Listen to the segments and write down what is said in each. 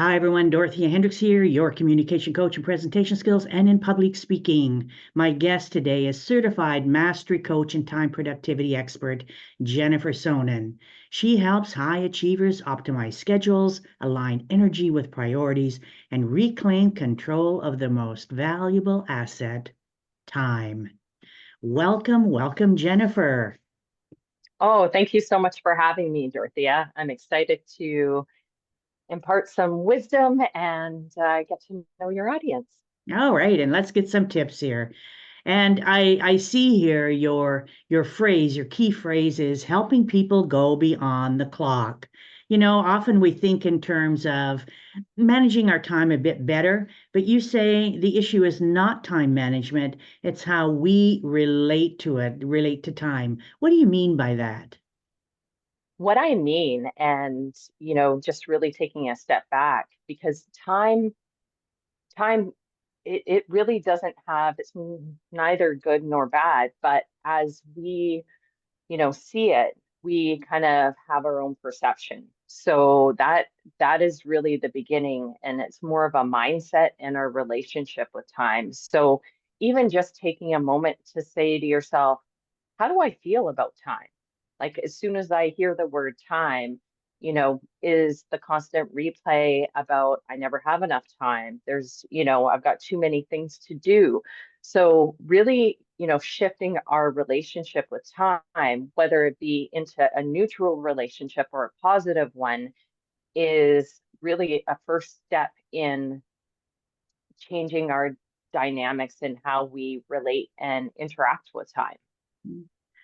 Hi, everyone. Dorothea Hendriks here, your communication coach in presentation skills and in public speaking. My guest today is certified mastery coach and time productivity expert, Jennifer Soenen. She helps high achievers optimize schedules, align energy with priorities, and reclaim control of the most valuable asset, time. Welcome, Jennifer. Oh, thank you so much for having me, Dorothea. I'm excited to impart some wisdom and get to know your audience. All right, and let's get some tips here. And I see here your phrase, your key phrase is helping people go beyond the clock. Often we think in terms of managing our time a bit better, but you say the issue is not time management, it's how we relate to it, relate to time. What do you mean by that? What I mean, and just really taking a step back, because time, it really doesn't have, it's neither good nor bad, but as we see it, we kind of have our own perception. So that is really the beginning, and it's more of a mindset and our relationship with time. So even just taking a moment to say to yourself, how do I feel about time? Like as soon as I hear the word time, is the constant replay about I never have enough time. I've got too many things to do. So really, shifting our relationship with time, whether it be into a neutral relationship or a positive one, is really a first step in changing our dynamics in how we relate and interact with time.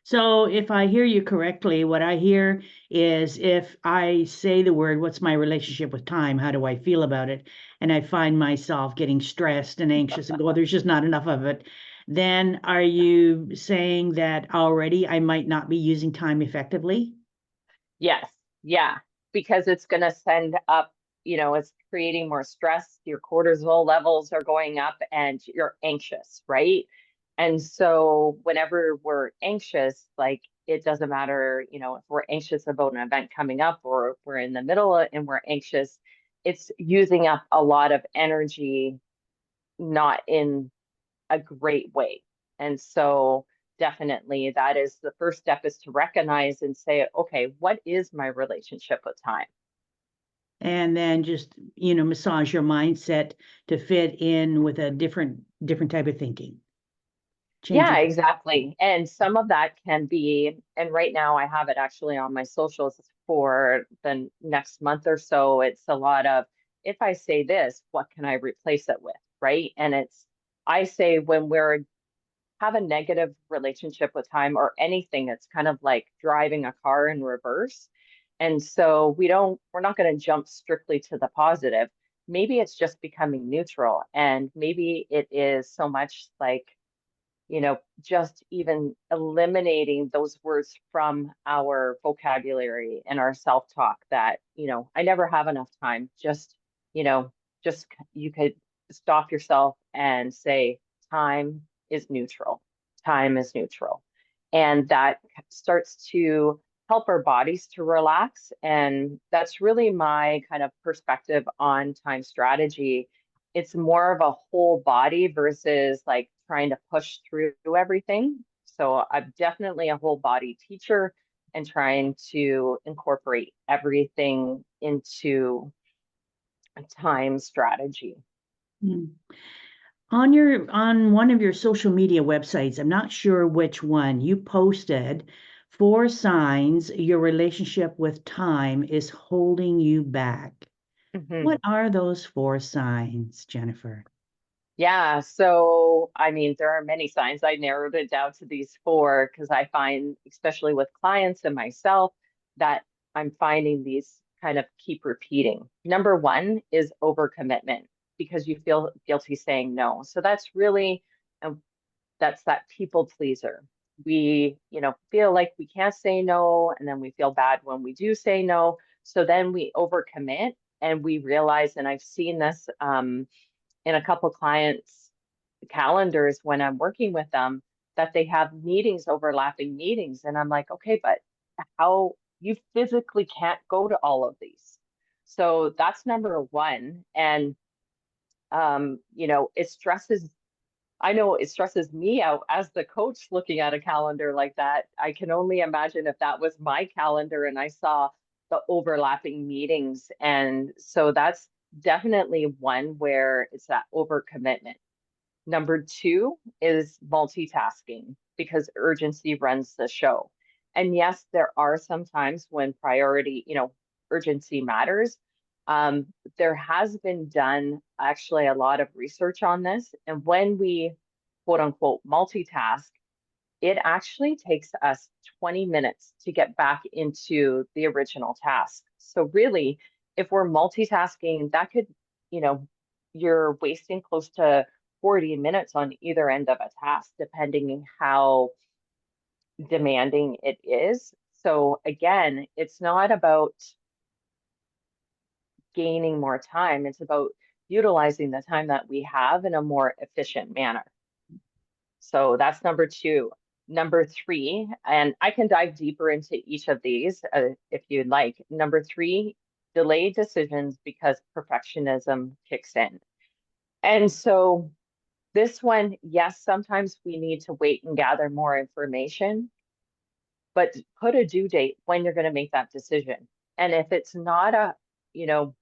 So if I hear you correctly, what I hear is if I say the word, what's my relationship with time? How do I feel about it? And I find myself getting stressed and anxious and go, there's just not enough of it. Then are you saying that already I might not be using time effectively? Yes, yeah, because it's going to send up, it's creating more stress. Your cortisol levels are going up and you're anxious, right? And so whenever we're anxious, like it doesn't matter, if we're anxious about an event coming up or we're in the middle and we're anxious, it's using up a lot of energy, not in a great way. And so definitely that is the first step, is to recognize and say, okay, what is my relationship with time? And then just, massage your mindset to fit in with a different type of thinking. Change Yeah, your exactly. And some of that can be, and right now I have it actually on my socials for the next month or so. It's a lot of, if I say this, what can I replace it with? Right. And I say when we're have a negative relationship with time or anything, it's kind of like driving a car in reverse. And so we're not going to jump strictly to the positive. Maybe it's just becoming neutral. And maybe it is so much like, just even eliminating those words from our vocabulary and our self-talk that, I never have enough time. You know, just you could stop yourself and say, time is neutral. Time is neutral. And that starts to help our bodies to relax. And that's really my kind of perspective on time strategy. It's more of a whole body versus like trying to push through everything. So I'm definitely a whole body teacher and trying to incorporate everything into a time strategy. Hmm. On one of your social media websites, I'm not sure which one, you posted 4 signs your relationship with time is holding you back. What Mhm. are those 4 signs, Jennifer? Yeah, so I mean, there are many signs. I narrowed it down to these four because I find, especially with clients and myself, that I'm finding these kind of keep repeating. Number one is overcommitment because you feel guilty saying no. So that's really, um, that's that people pleaser. We, feel like we can't say no, and then we feel bad when we do say no. So then we overcommit and we realize, and I've seen this, in a couple clients' calendars when I'm working with them, that they have meetings, overlapping meetings. And I'm like, okay, but how you physically can't go to all of these. So that's number one. And, I know it stresses me out as the coach looking at a calendar like that. I can only imagine if that was my calendar and I saw the overlapping meetings. And so that's definitely one where it's that overcommitment. Number two is multitasking because urgency runs the show. And yes, there are some times when urgency matters. There has been done actually a lot of research on this. And when we quote unquote multitask, it actually takes us 20 minutes to get back into the original task. So really, if we're multitasking, that could, you know, you're wasting close to 40 minutes on either end of a task, depending how demanding it is. So again, it's not about gaining more time, it's about utilizing the time that we have in a more efficient manner. So that's number two. Number three, and I can dive deeper into each of these if you'd like. Number three, delay decisions because perfectionism kicks in. And so this one, yes, sometimes we need to wait and gather more information, but put a due date when you're going to make that decision. And if it's not you know,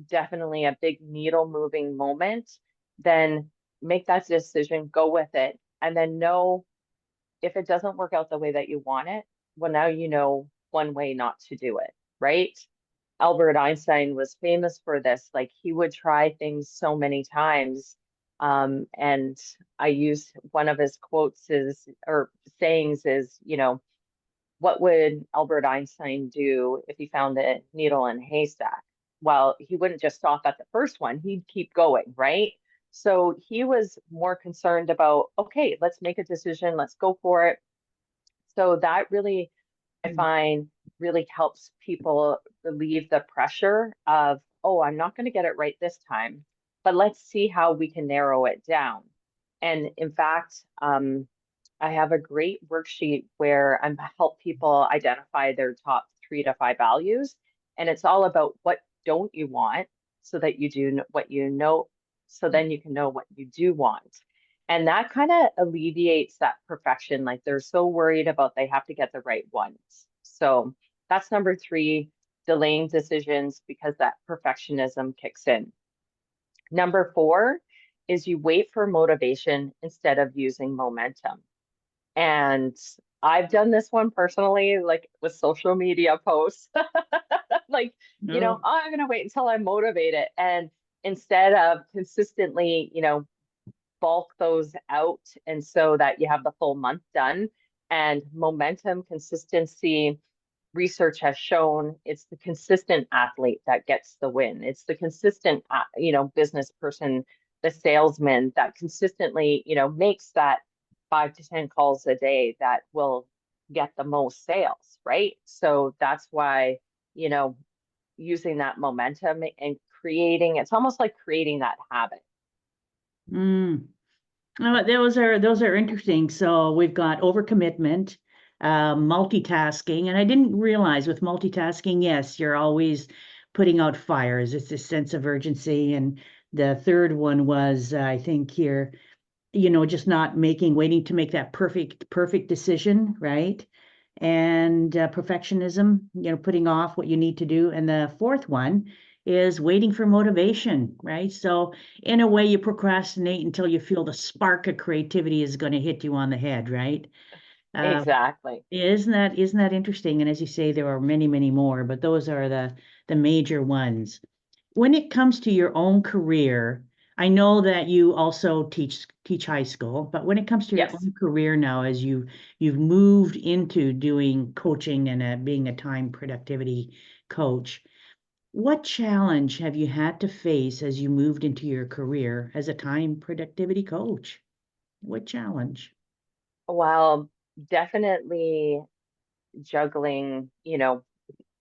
definitely a big needle moving moment, then make that decision, go with it, and then know if it doesn't work out the way that you want it, well, now you know one way not to do it, right? Albert Einstein was famous for this. Like he would try things so many times. And I use one of his quotes is, or sayings is, what would Albert Einstein do if he found a needle in a haystack? Well, he wouldn't just stop at the first one, he'd keep going, right? So he was more concerned about, okay, let's make a decision, let's go for it. So that really, I find, really helps people relieve the pressure of, oh, I'm not going to get it right this time, but let's see how we can narrow it down. And in fact, I have a great worksheet where I help people identify their top 3 to 5 values. And it's all about what don't you want so that you do what you know, so then you can know what you do want. And that kind of alleviates that perfection. Like they're so worried about they have to get the right ones. So that's number three, delaying decisions because that perfectionism kicks in. Number four is you wait for motivation instead of using momentum. And I've done this one personally, like with social media posts. Like, No. I'm going to wait until I'm motivated. And instead of consistently, bulk those out and so that you have the full month done. And momentum, consistency, research has shown it's the consistent athlete that gets the win. It's the consistent, business person, the salesman that consistently, makes that 5 to 10 calls a day that will get the most sales, right? So that's why, using that momentum and it's almost like creating that habit. Mm. Those are interesting. So we've got overcommitment, multitasking, and I didn't realize with multitasking, yes, you're always putting out fires. It's a sense of urgency. And the third one was, I think here, just not waiting to make that perfect decision, right? And perfectionism, putting off what you need to do. And the fourth one is waiting for motivation, right? So in a way, you procrastinate until you feel the spark of creativity is going to hit you on the head, right? Uh, Exactly. isn't that interesting? And as you say, there are many, many more, but those are the major ones. When it comes to your own career, I know that you also teach high school, but when it comes to your Yes. own career now, as you've moved into doing coaching and being a time productivity coach, what challenge have you had to face as you moved into your career as a time productivity coach? What challenge? Well, definitely juggling,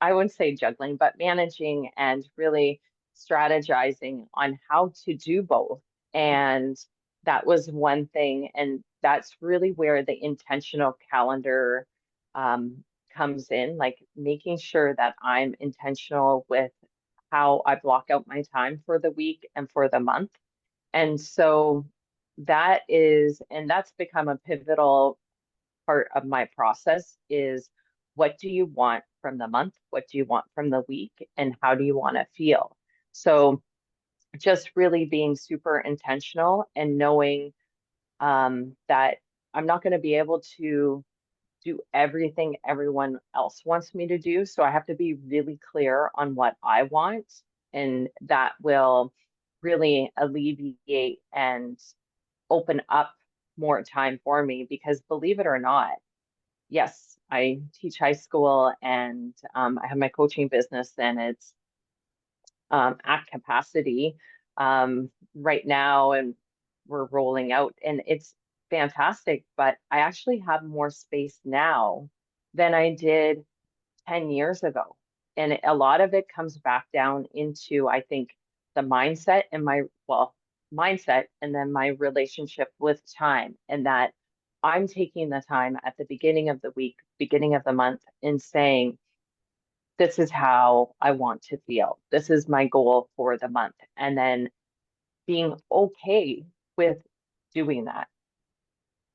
I wouldn't say juggling, but managing and really strategizing on how to do both. And that was one thing. And that's really where the intentional calendar comes in, like making sure that I'm intentional with how I block out my time for the week and for the month. And so that's become a pivotal part of my process is, what do you want from the month? What do you want from the week? And how do you want to feel? So just really being super intentional and knowing that I'm not going to be able to do everything everyone else wants me to do. So I have to be really clear on what I want, and that will really alleviate and open up more time for me. Because believe it or not, yes, I teach high school, and I have my coaching business, and it's at capacity right now, and we're rolling out, and it's fantastic. But I actually have more space now than I did 10 years ago. And a lot of it comes back down into, I think, the mindset and mindset, and then my relationship with time, and that I'm taking the time at the beginning of the week, beginning of the month, and saying, this is how I want to feel. This is my goal for the month. And then being okay with doing that.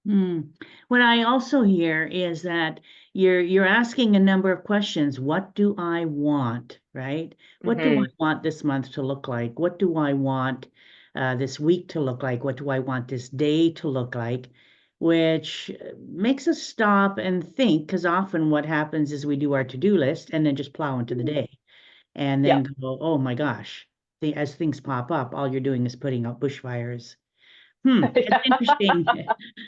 Hmm. What I also hear is that you're asking a number of questions. What do I want, right? What do I Hmm. want this month to look like? What do I want this week to look like? What do I want this day to look like? Which makes us stop and think, because often what happens is we do our to-do list and then just plow into the day and then Yep. go, oh my gosh, as things pop up, all you're doing is putting out bushfires. That's interesting.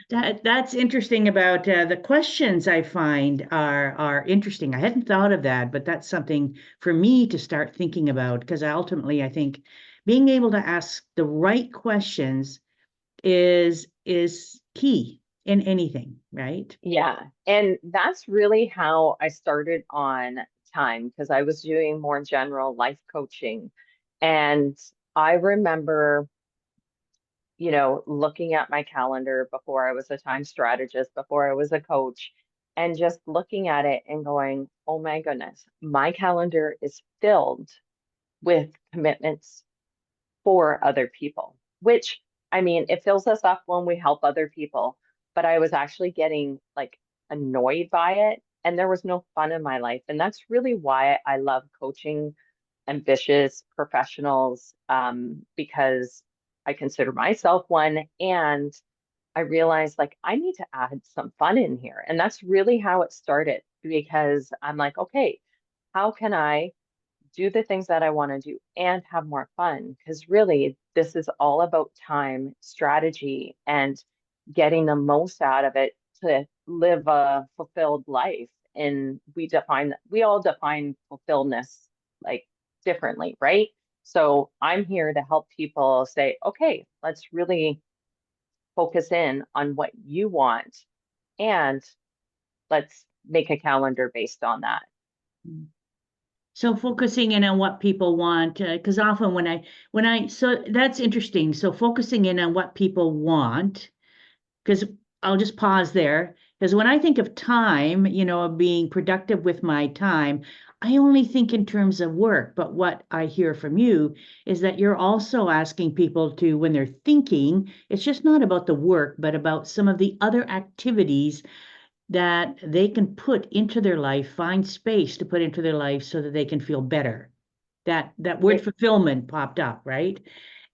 That's interesting about the questions I find are interesting. I hadn't thought of that, but that's something for me to start thinking about because I think being able to ask the right questions is key in anything, right? Yeah. And that's really how I started on time, because I was doing more general life coaching. And I remember, looking at my calendar before I was a time strategist, before I was a coach, and just looking at it and going, oh my goodness, my calendar is filled with commitments for other people, which, I mean, it fills us up when we help other people. But I was actually getting like annoyed by it, and there was no fun in my life. And that's really why I love coaching ambitious professionals, because I consider myself one. And I realized, like, I need to add some fun in here. And that's really how it started, because I'm like, okay, how can I do the things that I want to do and have more fun? Because really, this is all about time, strategy, and getting the most out of it to live a fulfilled life. And we all define fulfillness like differently, right? So I'm here to help people say, okay, let's really focus in on what you want, and let's make a calendar based on that. So focusing in on what people want, because often so that's interesting. So focusing in on what people want, because I'll just pause there. Because when I think of time, of being productive with my time, I only think in terms of work. But what I hear from you is that you're also asking people to, when they're thinking, it's just not about the work, but about some of the other activities that they can put into their life, find space to put into their life so that they can feel better. That word It fulfillment popped up, right?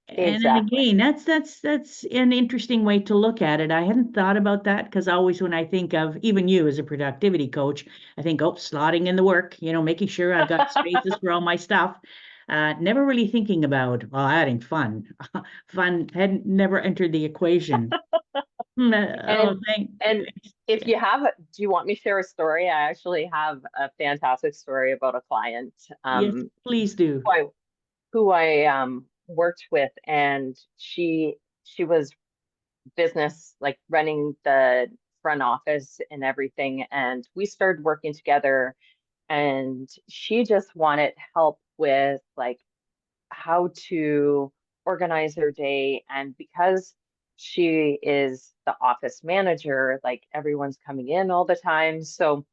And then exactly. again, that's an interesting way to look at it. I hadn't thought about that because always when I think of even you as a productivity coach, I think, oh, slotting in the work, making sure I've got spaces for all my stuff. Never really thinking about, well, adding fun. Fun hadn't never entered the equation. Oh, And and thanks. if Yeah. you have, do you want me to share a story? I actually have a fantastic story about a client, Yes, please do. who I worked with, and she was business, like running the front office and everything, and we started working together, and she just wanted help with like how to organize her day. And because she is the office manager, like everyone's coming in all the time. So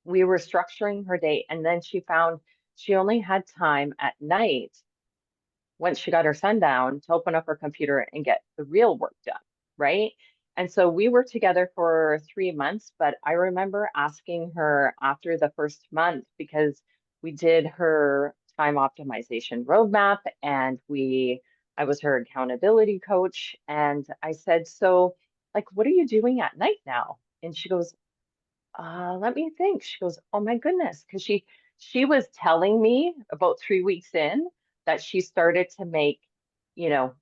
we were structuring her day. And then she found she only had time at night once she got her son down to open up her computer and get the real work done, right? And so we were together for 3 months, but I remember asking her after the first month because we did her time optimization roadmap and I was her accountability coach. And I said, so like, what are you doing at night now? And she goes, let me think. She goes, oh my goodness, because she was telling me about 3 weeks in that she started to make, you know,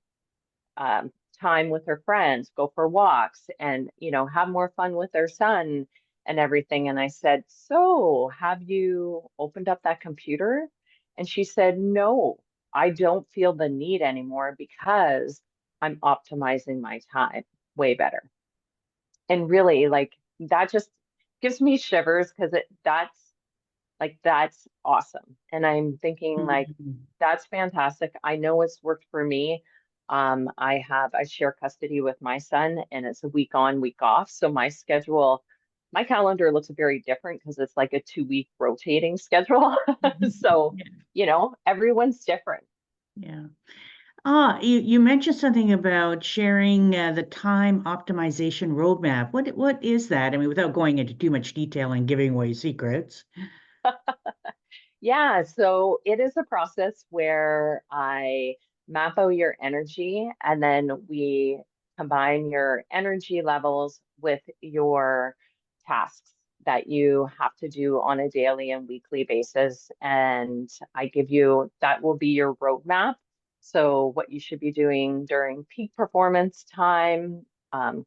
um, time with her friends, go for walks, and have more fun with her son and everything. And I said, so have you opened up that computer? And she said, no, I don't feel the need anymore because I'm optimizing my time way better. And really, like that just gives me shivers because that's awesome. And I'm thinking like Mhm. that's fantastic. I know it's worked for me. I share custody with my son and it's a week on, week off. So my calendar looks very different because it's like a 2 week rotating schedule. So, Yeah. everyone's different. Yeah. You mentioned something about sharing the time optimization roadmap. What is that? I mean, without going into too much detail and giving away secrets. Yeah, so it is a process where I map out your energy and then we combine your energy levels with your tasks that you have to do on a daily and weekly basis. And I give you that will be your roadmap. So, what you should be doing during peak performance time,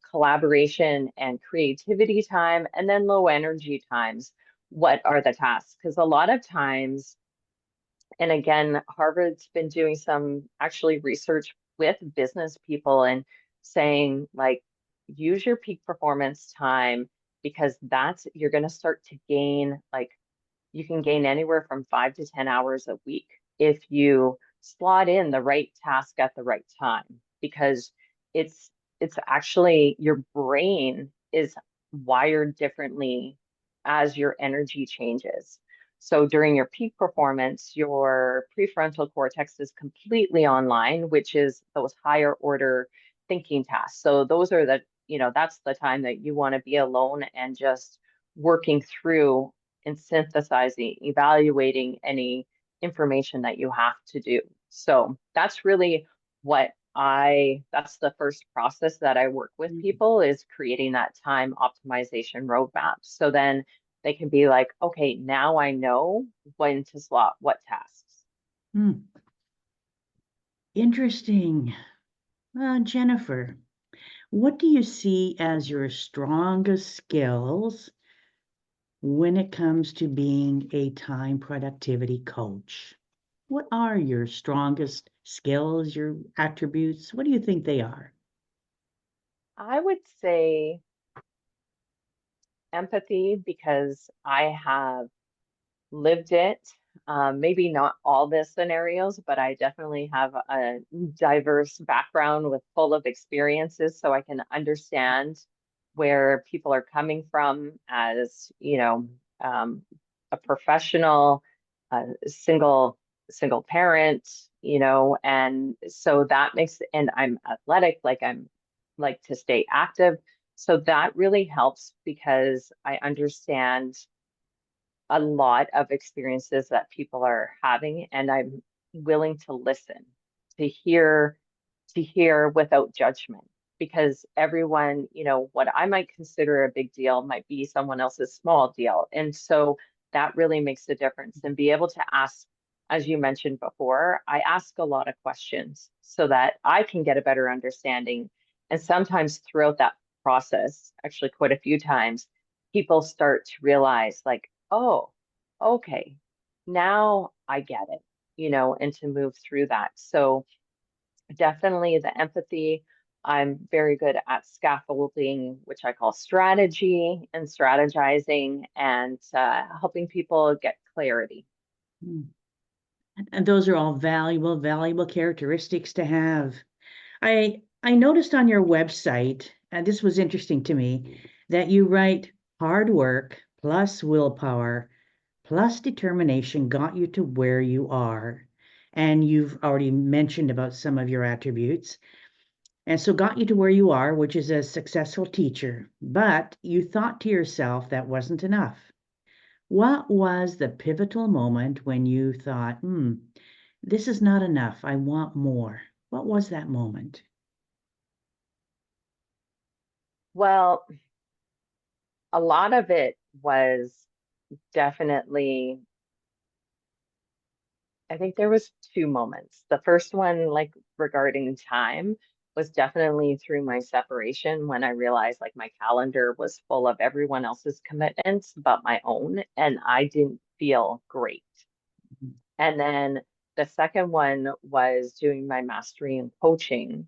collaboration and creativity time, and then low energy times, what are the tasks? Because a lot of times, and again, Harvard's been doing some actually research with business people and saying like use your peak performance time because you're going to start to gain like you can gain anywhere from 5 to 10 hours a week if you slot in the right task at the right time because it's it's actually your brain is wired differently as your energy changes. So during your peak performance, your prefrontal cortex is completely online, which is those higher order thinking tasks. So those are that's the time that you want to be alone and just working through and synthesizing, evaluating any information that you have to do. So that's really that's the first process that I work with people is creating that time optimization roadmap. So then they can be like, okay, now I know when to slot what tasks. Hmm. Interesting. Jennifer, what do you see as your strongest skills when it comes to being a time productivity coach? What are your strongest skills, your attributes? What do you think they are? I would say empathy because I have lived it. Maybe not all the scenarios, but I definitely have a diverse background with full of experiences, so I can understand where people are coming from as, a professional, single parent, and so that and I'm athletic, like I'm like to stay active. So that really helps because I understand a lot of experiences that people are having, and I'm willing to listen, to hear, without judgment. Because everyone, what I might consider a big deal might be someone else's small deal. And so that really makes a difference. And be able to ask, as you mentioned before, I ask a lot of questions so that I can get a better understanding. And sometimes throughout that process, actually quite a few times, people start to realize like, oh, okay, now I get it, and to move through that. So definitely the empathy. I'm very good at scaffolding, which I call strategy and strategizing and helping people get clarity. Hmm. And those are all valuable characteristics to have. I noticed on your website, and this was interesting to me, that you write hard work plus willpower plus determination got you to where you are. And you've already mentioned about some of your attributes. And so got you to where you are, which is a successful teacher. But you thought to yourself that wasn't enough. What was the pivotal moment when you thought, this is not enough. I want more? What was that moment? Well, a lot of it was definitely, I think there was two moments. The first one, like regarding time, was definitely through my separation when I realized like my calendar was full of everyone else's commitments but my own, and I didn't feel great. And then the second one was doing my mastery in coaching.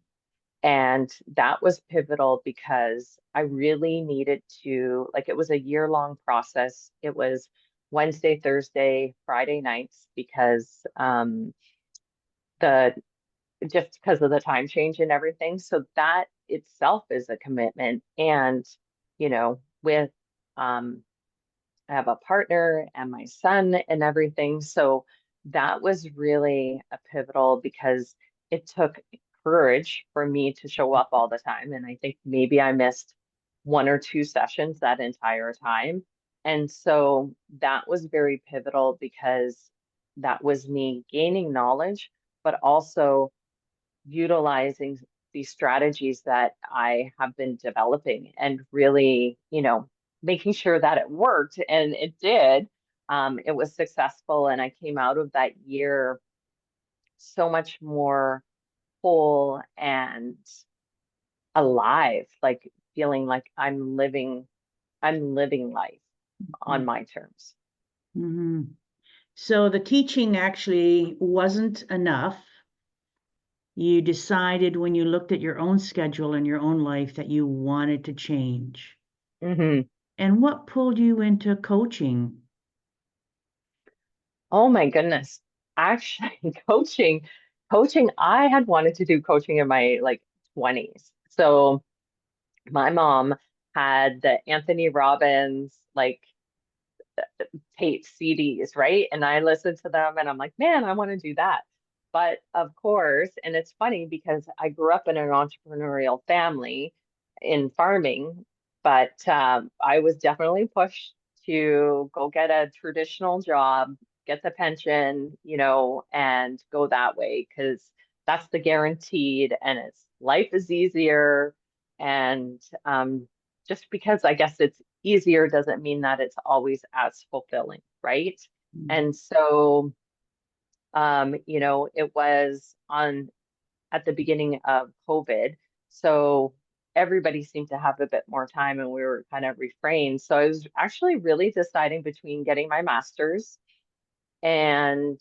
And that was pivotal because I really needed to, like, it was a year-long process. It was Wednesday, Thursday, Friday nights because the just because of the time change and everything. So that itself is a commitment. And, with I have a partner and my son and everything. So that was really a pivotal because it took courage for me to show up all the time. And I think maybe I missed one or two sessions that entire time. And so that was very pivotal because that was me gaining knowledge, but also utilizing these strategies that I have been developing and really, making sure that it worked. And it did. It was successful. And I came out of that year so much more whole and alive, like feeling like I'm living life on my terms. Mm-hmm. So the teaching actually wasn't enough. You decided when you looked at your own schedule and your own life that you wanted to change. Hmm. And what pulled you into coaching? Oh my goodness. Actually, coaching, I had wanted to do coaching in my like 20s. So my mom had the Anthony Robbins like tape CDs, right? And I listened to them and I'm like, man, I want to do that. But of course, and it's funny because I grew up in an entrepreneurial family in farming, but I was definitely pushed to go get a traditional job, get the pension, and go that way because that's the guaranteed and it's life is easier. And just because I guess it's easier doesn't mean that it's always as fulfilling, right? And so, it was on at the beginning of COVID. So everybody seemed to have a bit more time and we were kind of refrained. So I was actually really deciding between getting my master's and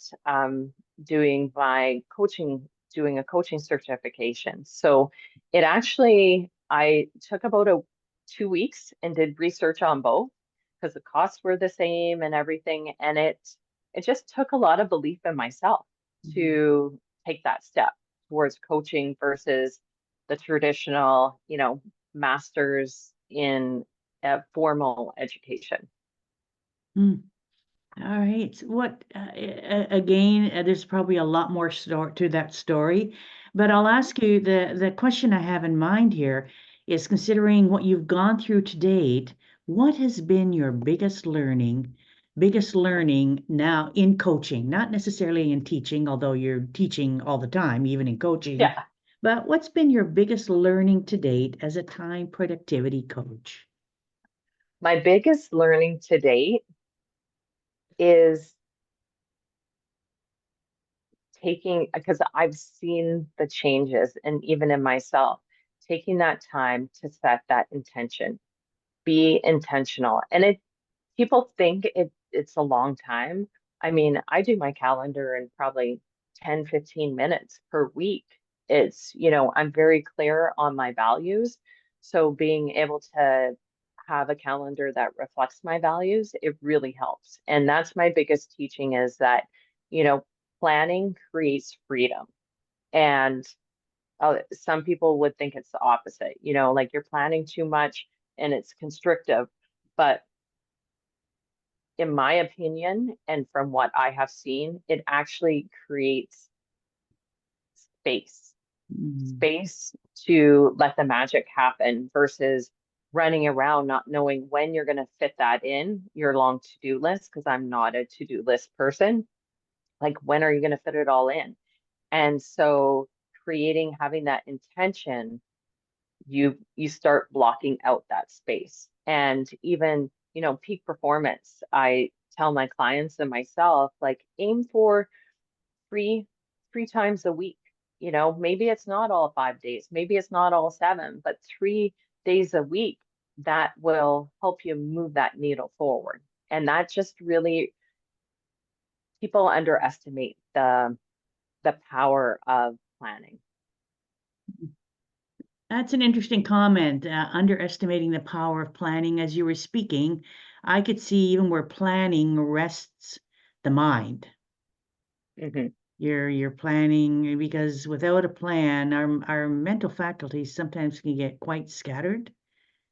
doing my coaching, doing a coaching certification. So it actually, I took about 2 weeks and did research on both because the costs were the same and everything. And it just took a lot of belief in myself to take that step towards coaching versus the traditional, masters in formal education. Mm. All right. What again? There's probably a lot more story to that story, but I'll ask you the question I have in mind here is considering what you've gone through to date, what has been your biggest learning now in coaching, not necessarily in teaching, although you're teaching all the time, even in coaching, Yeah. but what's been your biggest learning to date as a time productivity coach? My biggest learning to date is taking, because I've seen the changes and even in myself, taking that time to set that intention, be intentional. And people think it's a long time. I mean, I do my calendar in probably 10, 15 minutes per week. It's, I'm very clear on my values. So being able to have a calendar that reflects my values, it really helps. And that's my biggest teaching is that, you know, planning creates freedom. And some people would think it's the opposite, like you're planning too much and it's constrictive. But in my opinion, and from what I have seen, it actually creates space, Mm. space to let the magic happen versus running around not knowing when you're going to fit that in your long to-do list, because I'm not a to-do list person. Like, when are you going to fit it all in? And so having that intention, you start blocking out that space. And even, peak performance, I tell my clients and myself, like, aim for three three times a week. Maybe it's not all 5 days, maybe it's not all seven, but 3 days a week, that will help you move that needle forward. And that just really, people underestimate the power of planning. That's an interesting comment, underestimating the power of planning. As you were speaking, I could see even where planning rests the mind. Hmm. You're planning because without a plan, our mental faculties sometimes can get quite scattered,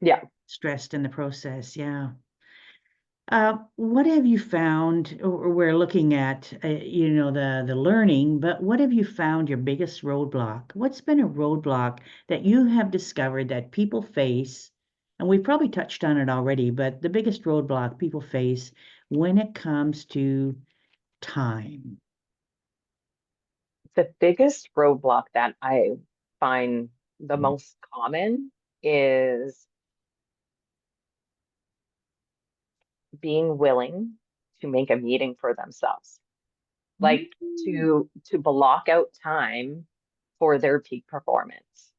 Yeah. stressed in the process. Yeah. What have you found? We're looking at, the learning, but what have you found your biggest roadblock? What's been a roadblock that you have discovered that people face? And we've probably touched on it already, but the biggest roadblock people face when it comes to time. The biggest roadblock that I find the most common is being willing to make a meeting for themselves, like Mm. to block out time for their peak performance.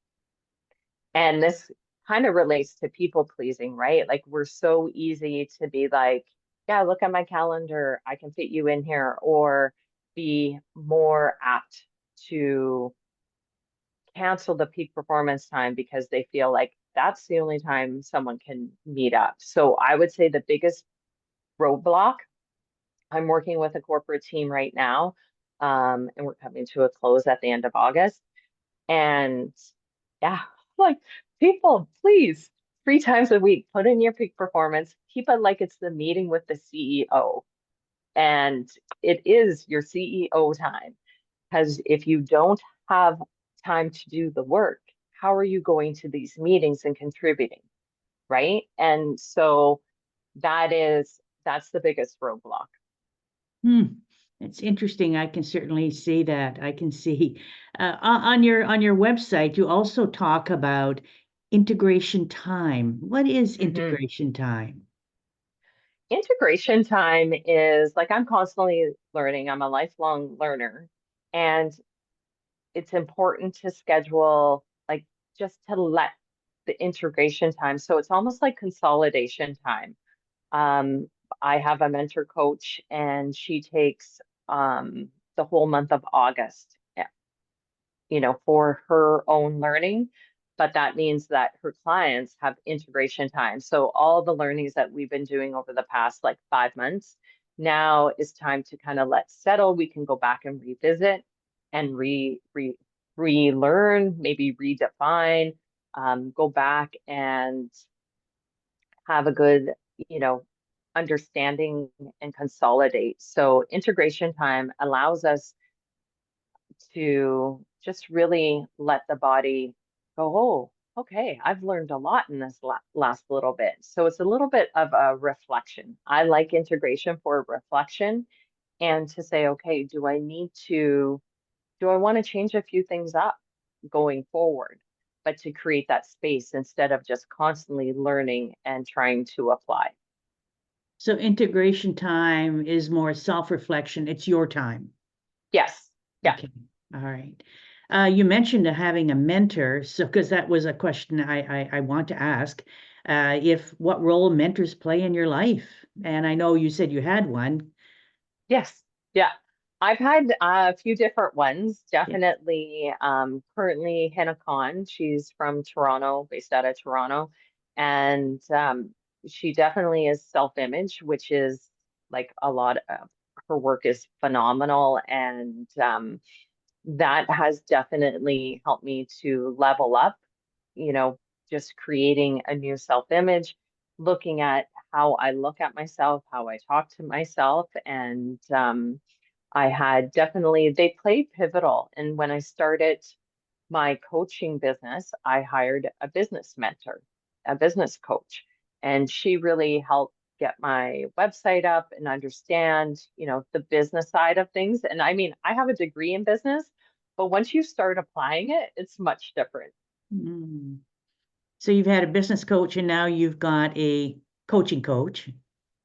And this kind of relates to people pleasing, right? Like, we're so easy to be like, yeah, look at my calendar, I can fit you in here, or be more apt to cancel the peak performance time because they feel like that's the only time someone can meet up. So I would say the biggest roadblock, I'm working with a corporate team right now, and we're coming to a close at the end of August. And yeah, like, people, please, 3 times a week, put in your peak performance, keep it like it's the meeting with the CEO. And it is your CEO time. Because if you don't have time to do the work, how are you going to these meetings and contributing? Right. And so that's the biggest roadblock. Hmm. It's interesting. I can certainly see that. I can see on your website, you also talk about integration time. What is Mhm. integration time? Integration time is like, I'm constantly learning. I'm a lifelong learner. And it's important to schedule, like, just to let the integration time. So it's almost like consolidation time. Um, I have a mentor coach, and she takes the whole month of August, for her own learning. But that means that her clients have integration time. So all the learnings that we've been doing over the past like 5 months, now is time to kind of let settle. We can go back and revisit and relearn, maybe redefine, go back and have a good, you know, understanding and consolidate. So integration time allows us to just really let the body go, oh, okay, I've learned a lot in this last little bit. So it's a little bit of a reflection. I like integration for reflection, and to say, okay, do I want to change a few things up going forward? But to create that space instead of just constantly learning and trying to apply. So integration time is more self-reflection. It's your time. Yes. Yeah. Okay. All right. You mentioned having a mentor, so because that was a question I want to ask, if what role mentors play in your life, and I know you said you had one. Yes. Yeah. I've had a few different ones. Yeah. Definitely, currently Hannah Khan. She's from Toronto, based out of Toronto. And she definitely is self-image, which is like a lot of her work is phenomenal. And that has definitely helped me to level up, you know, just creating a new self-image, looking at how I look at myself, how I talk to myself. And I had definitely, they played pivotal. And when I started my coaching business, I hired a business mentor, a business coach, and she really helped get my website up and understand, the business side of things. And I mean, I have a degree in business, but once you start applying it, it's much different. Mm. So you've had a business coach and now you've got a coaching coach.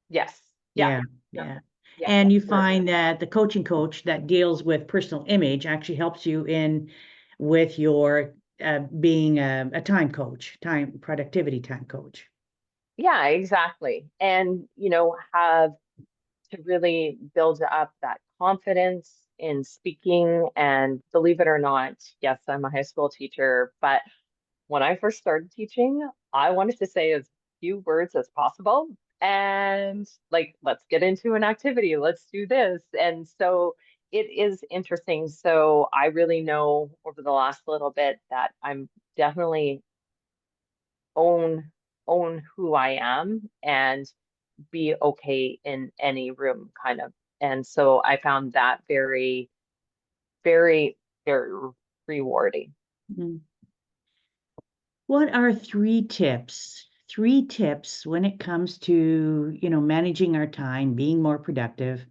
Yes. Yeah. Yeah, Yeah. yeah. Yeah. And you For find sure. that the coaching coach that deals with personal image actually helps you in with your being a time coach, time productivity time coach. Yeah, exactly. And, have to really build up that confidence in speaking. And believe it or not, yes, I'm a high school teacher, but when I first started teaching, I wanted to say as few words as possible. And like, let's get into an activity, let's do this. And so it is interesting. So I really know over the last little bit that I'm definitely own own who I am and be okay in any room kind of. And so I found that very, very, very rewarding. Mm. What are three tips? Three tips when it comes to, managing our time, being more productive.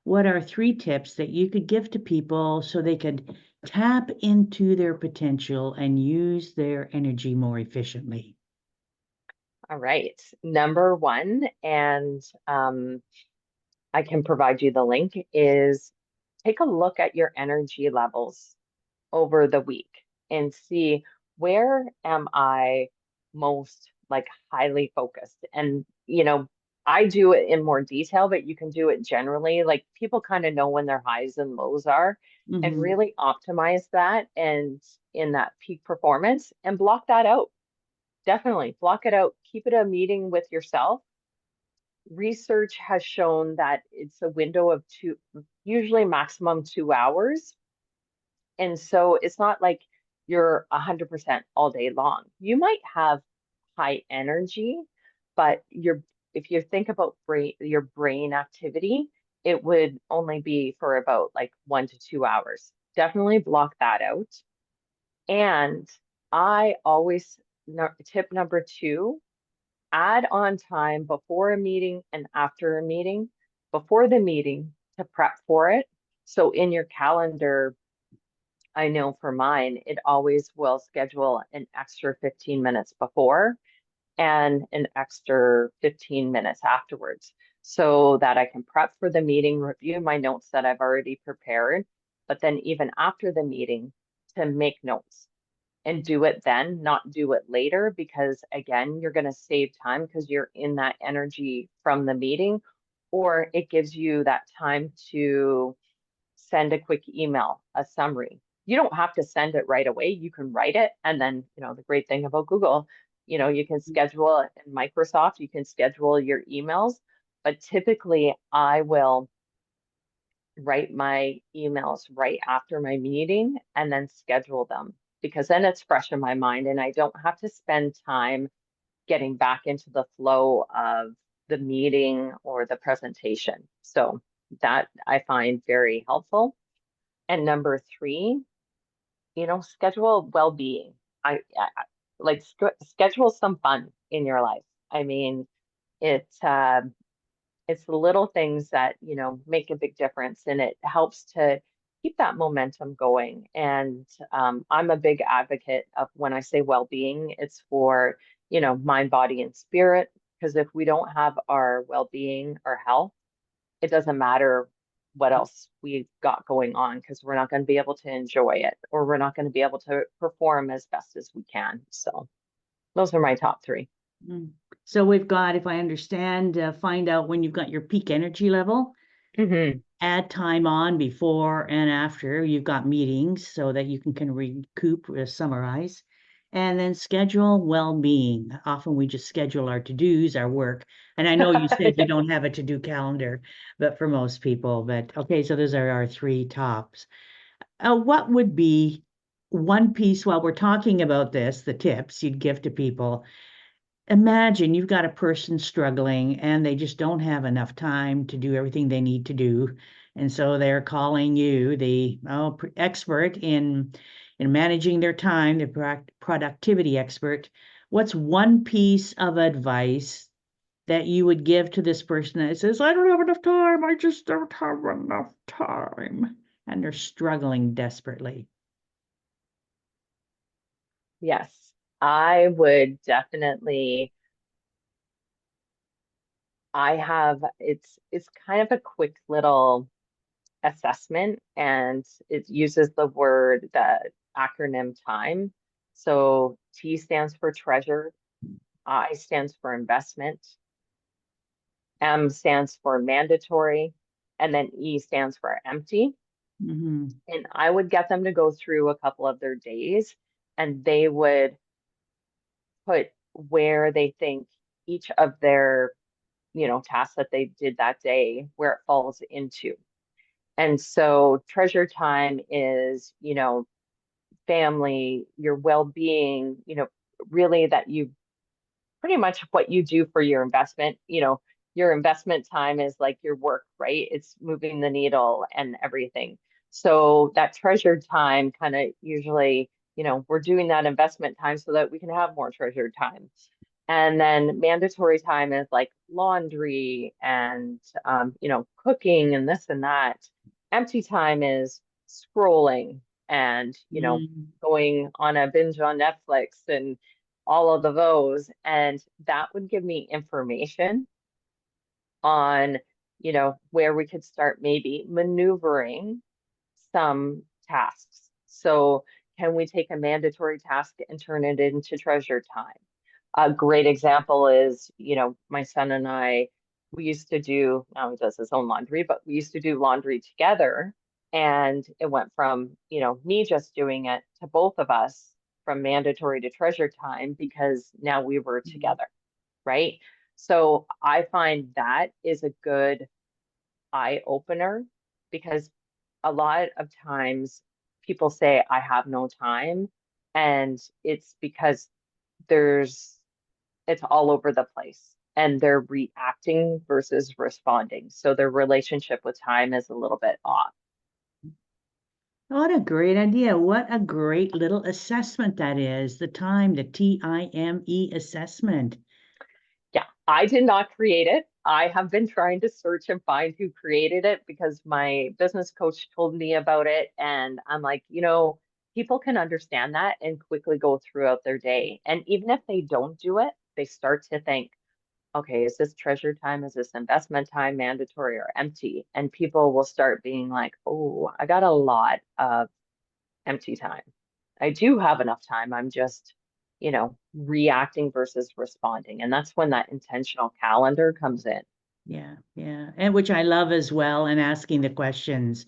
What are three tips that you could give to people so they could tap into their potential and use their energy more efficiently? All right. Number one, and I can provide you the link, is take a look at your energy levels over the week and see where am I most like highly focused. And, I do it in more detail, but you can do it generally. Like people kind of know when their highs and lows are and Mm-hmm. really optimize that and in that peak performance and block that out. Definitely block it out. Keep it a meeting with yourself. Research has shown that it's a window of usually maximum 2 hours. And so it's not like you're 100% all day long. You might have high energy, but if you think about your brain activity, it would only be for about like 1 to 2 hours. Definitely block that out. And I always, tip number two, add on time before a meeting and after a meeting, before the meeting to prep for it. So in your calendar, I know for mine, it always will schedule an extra 15 minutes before and an extra 15 minutes afterwards so that I can prep for the meeting, review my notes that I've already prepared, but then even after the meeting to make notes and do it then, not do it later, because again, you're going to save time because you're in that energy from the meeting, or it gives you that time to send a quick email, a summary. You don't have to send it right away. You can write it. And then, the great thing about Google, you can schedule it in Microsoft, you can schedule your emails. But typically, I will write my emails right after my meeting and then schedule them because then it's fresh in my mind and I don't have to spend time getting back into the flow of the meeting or the presentation. So that I find very helpful. And number three, schedule well-being. I like schedule some fun in your life. I mean, it's the little things that, make a big difference and it helps to keep that momentum going. And I'm a big advocate of when I say well-being, it's for, mind, body, and spirit. Because if we don't have our well-being or health, it doesn't matter what else we've got going on because we're not going to be able to enjoy it or we're not going to be able to perform as best as we can. So those are my top three. Mm. So we've got, if I understand, find out when you've got your peak energy level, Mm-hmm. add time on before and after you've got meetings so that you can recoup, summarize, and then schedule well-being. Often we just schedule our to-dos, our work. And I know you said you don't have a to-do calendar, but for most people, but okay, so those are our three tops. What would be one piece while we're talking about this, the tips you'd give to people? imagine you've got a person struggling and they just don't have enough time to do everything they need to do. And so they're calling you, the expert in managing their time, the productivity expert. What's one piece of advice that you would give to this person that says, I don't have enough time, I just don't have enough time, and they're struggling desperately? Yes, I would definitely. It's kind of a quick little assessment, and it uses the acronym TIME. So T stands for treasure, I stands for investment, M stands for mandatory, and then E stands for empty. Mm-hmm. And I would get them to go through a couple of their days, and they would put where they think each of their, tasks that they did that day, where it falls into. And so treasure time is, family, your well-being, really that you pretty much what you do for your investment, your investment time is like your work, right? It's moving the needle and everything. So that treasured time kind of usually, we're doing that investment time so that we can have more treasured time. And then mandatory time is like laundry and, cooking and this and that. Empty time is scrolling and, Mm. going on a binge on Netflix and all of those. And that would give me information on, where we could start maybe maneuvering some tasks. So can we take a mandatory task and turn it into treasure time? A great example is, my son and I, we used to do, now he does his own laundry, but we used to do laundry together. And it went from, me just doing it to both of us from mandatory to treasure time because now we were together, right? So I find that is a good eye opener because a lot of times people say, I have no time. And it's because there's it's all over the place and they're reacting versus responding. So their relationship with time is a little bit off. What a great idea. What a great little assessment that is. The time, the TIME assessment. Yeah, I did not create it. I have been trying to search and find who created it because my business coach told me about it. And I'm like, people can understand that and quickly go throughout their day. And even if they don't do it, they start to think, okay, is this treasure time? Is this investment time, mandatory or empty? And people will start being like, oh, I got a lot of empty time. I do have enough time. I'm just, reacting versus responding. And that's when that intentional calendar comes in. Yeah, yeah. And which I love as well, and asking the questions.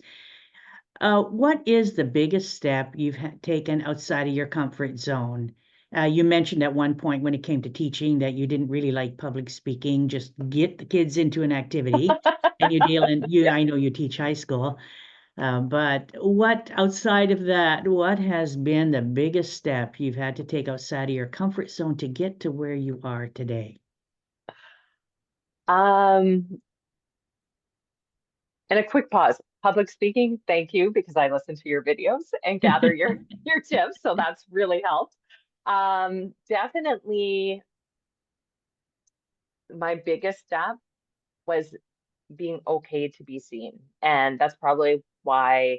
What is the biggest step you've taken outside of your comfort zone? You mentioned at one point when it came to teaching that you didn't really like public speaking, just get the kids into an activity. And you deal in you, Yeah. I know you teach high school, but what outside of that, what has been the biggest step you've had to take outside of your comfort zone to get to where you are today? Um, and a quick pause. Public speaking, thank you, because I listen to your videos and gather your tips. So that's really helped. Definitely my biggest step was being okay to be seen. And that's probably why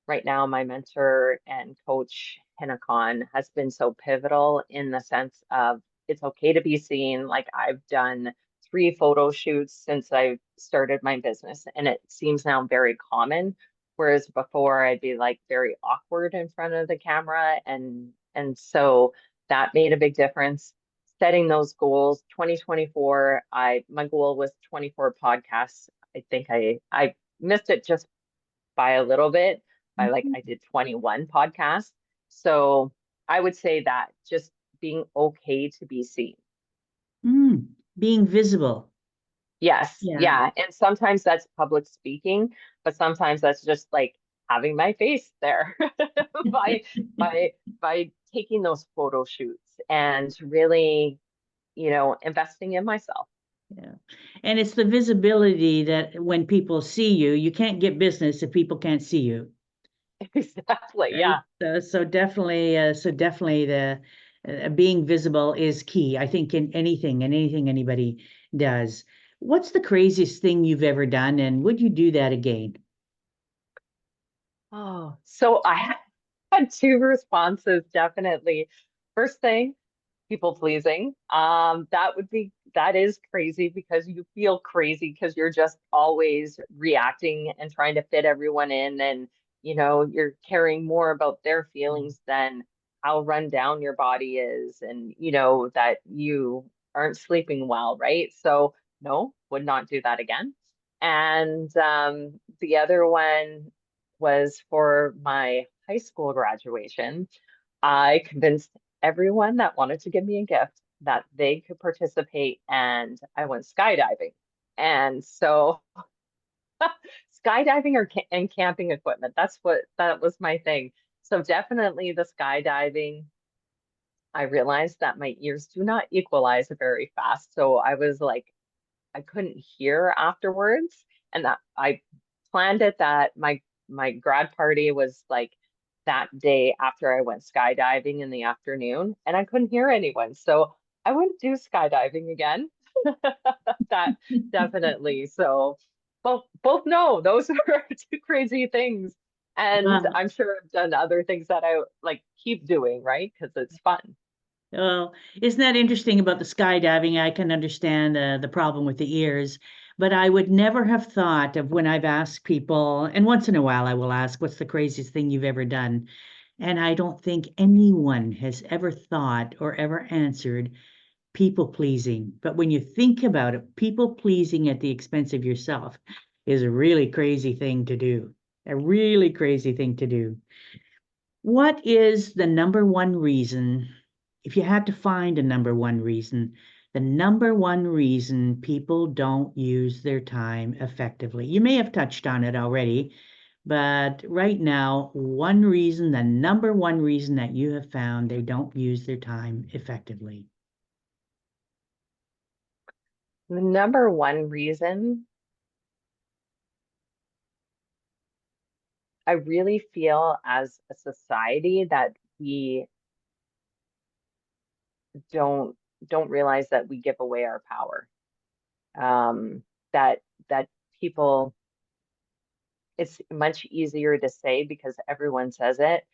right now my mentor and coach Hinakon has been so pivotal in the sense of it's okay to be seen. Like I've done 3 photo shoots since I started my business, and it seems now very common. Whereas before I'd be like very awkward in front of the camera, and so that made a big difference. Setting those goals, 2024, my goal was 24 podcasts. I think I missed it just by a little bit. I did 21 podcasts. So I would say that just being okay to be seen. Mm, being visible. Yes, Yeah. yeah. And sometimes that's public speaking, but sometimes that's just like having my face there by by by taking those photo shoots and really investing in myself. Yeah. And it's the visibility that when people see you, you can't get business if people can't see you. Exactly. Right. Yeah. So definitely the being visible is key. I think in anything anybody does. What's the craziest thing you've ever done, and would you do that again? Oh, so I had two responses, definitely. First thing, people pleasing. That is crazy because you feel crazy because you're just always reacting and trying to fit everyone in, and you're caring more about their feelings than how run down your body is, and that you aren't sleeping well, right? So no, would not do that again. And the other one was for my high school graduation. I convinced everyone that wanted to give me a gift that they could participate, and I went skydiving. And so skydiving and camping equipment, that was my thing. So definitely the skydiving. I realized that my ears do not equalize very fast. So I was like, I couldn't hear afterwards. And that I planned it that my grad party was like that day after I went skydiving in the afternoon, and I couldn't hear anyone. So I wouldn't do skydiving again. That definitely. So both no, those are two crazy things. And Wow. I'm sure I've done other things that I like keep doing, right? Because it's fun. Well, isn't that interesting about the skydiving? I can understand the problem with the ears, but I would never have thought of when I've asked people, and once in a while I will ask, what's the craziest thing you've ever done? And I don't think anyone has ever thought or ever answered people pleasing. But when you think about it, people pleasing at the expense of yourself is a really crazy thing to do. A really crazy thing to do. What is the number one reason, if you had to find a number one reason, the number one reason people don't use their time effectively? You may have touched on it already, but right now, one reason, the number one reason that you have found they don't use their time effectively. The number one reason I really feel as a society that we don't don't realize that we give away our power. That that people, it's much easier to say because everyone says it.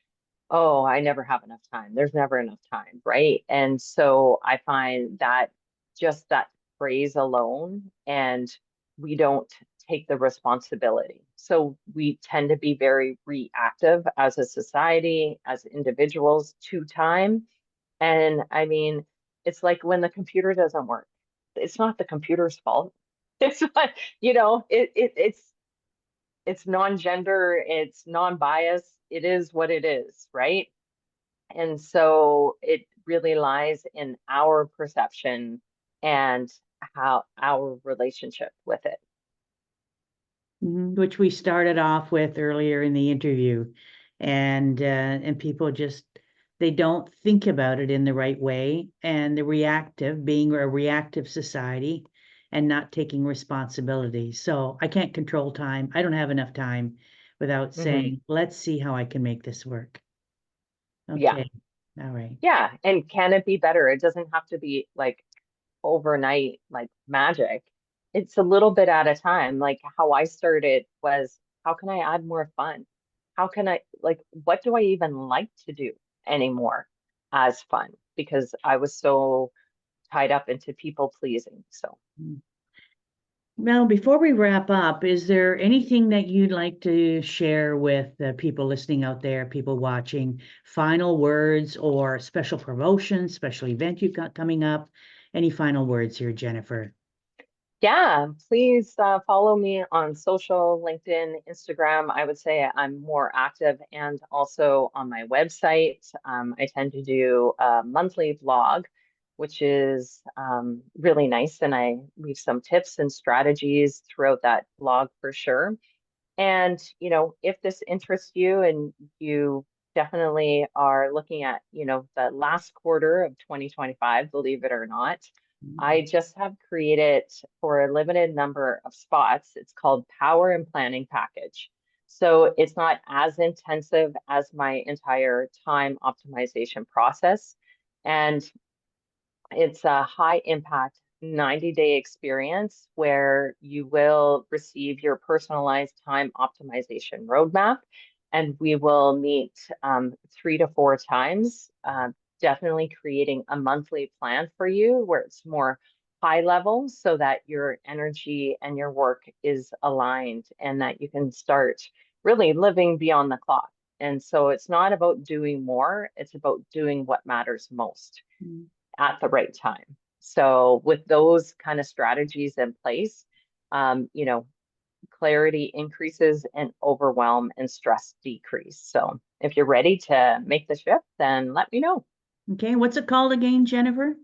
Oh, I never have enough time. There's never enough time, right? And so I find that just that phrase alone, and we don't take the responsibility. So we tend to be very reactive as a society, as individuals to time. And I mean, it's like when the computer doesn't work, it's not the computer's fault. It's not, it's non-gender, it's non-bias, it is what it is, right? And so it really lies in our perception and how our relationship with it. Which we started off with earlier in the interview. And people just they don't think about it in the right way, and the reactive being a reactive society and not taking responsibility. So I can't control time. I don't have enough time without Mhm. saying, let's see how I can make this work. Yeah. Okay. All right. Yeah. And can it be better? It doesn't have to be like overnight, like magic. It's a little bit at a time. Like how I started was, how can I add more fun? How can I, like, what do I even like to do anymore as fun? Because I was so tied up into people pleasing. So, Now, before we wrap up, is there anything that you'd like to share with the people listening out there, people watching? Final words or special promotion, special event you've got coming up? Any final words here, Jennifer? yeah, please follow me on social, LinkedIn, Instagram. I would say I'm more active, and also on my website. I tend to do a monthly vlog, which is really nice. And I leave some tips and strategies throughout that blog for sure. And, if this interests you and you definitely are looking at, the last quarter of 2025, believe it or not, I just have created for a limited number of spots. It's called Power and Planning Package. So it's not as intensive as my entire time optimization process. And it's a high impact 90-day experience where you will receive your personalized time optimization roadmap. And we will meet 3 to 4 times, definitely creating a monthly plan for you where it's more high level so that your energy and your work is aligned and that you can start really living beyond the clock. And so it's not about doing more, it's about doing what matters most Mm. at the right time. So with those kind of strategies in place, you know, clarity increases and overwhelm and stress decrease. So if you're ready to make the shift, then let me know. Okay, what's it called again, Jennifer?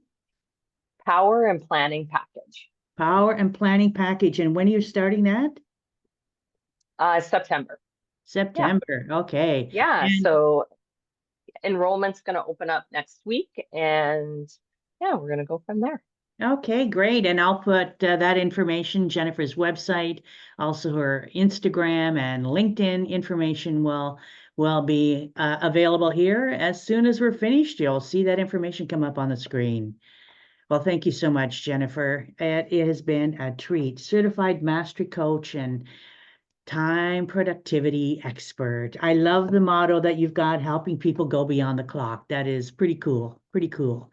Power and Planning Package. Power and Planning Package. And when are you starting that? September. Yeah. September. Okay. Yeah. And So enrollment's going to open up next week. And yeah, we're going to go from there. okay, great. And I'll put that information, Jennifer's website, also her Instagram and LinkedIn information will be available here as soon as we're finished. You'll see that information come up on the screen. Well, thank you so much, Jennifer. It has been a treat. Certified mastery coach and time productivity expert. I love the motto that you've got, helping people go beyond the clock. That is pretty cool. Pretty cool.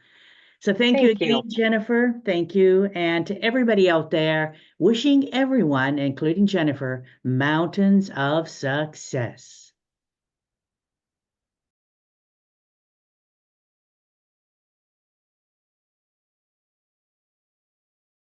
So thank you Thank again, you. Jennifer. Thank you. And to everybody out there, wishing everyone, including Jennifer, mountains of success.